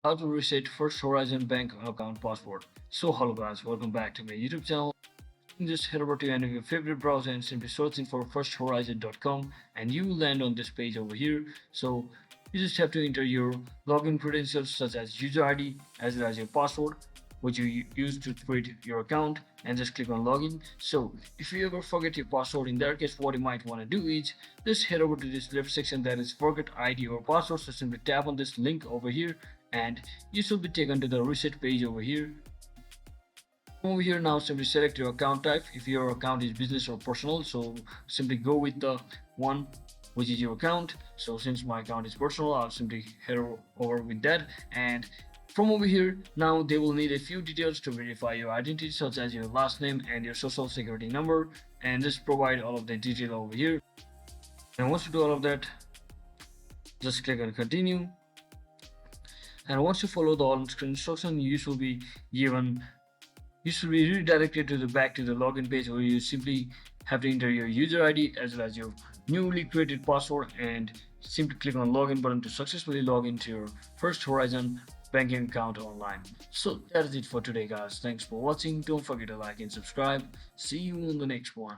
How to reset First Horizon bank account password. So hello guys, welcome back to my YouTube channel. Just head over to any of your favorite browser and simply searching for firsthorizon.com and you will land on this page over here. So you just have to enter your login credentials such as user ID as well as your password which you use to create your account and just click on login. So if you ever forget your password, in that case what you might want to do is just head over to this left section that is forget ID or password. So simply tap on this link over here and you should be taken to the reset page over here. Over here now simply select your account type if your account is business or personal, so simply go with the one which is your account. So since my account is personal, I'll simply head over with that. And from over here now they will need a few details to verify your identity such as your last name and your social security number, and just provide all of the detail over here. And once you do all of that, just click on continue. And once you follow the on-screen instruction, you should be redirected to the back to the login page where you simply have to enter your user ID as well as your newly created password and simply click on login button to successfully log into your First Horizon banking account online. So that is it for today guys. Thanks for watching. Don't forget to like and subscribe. See you on the next one.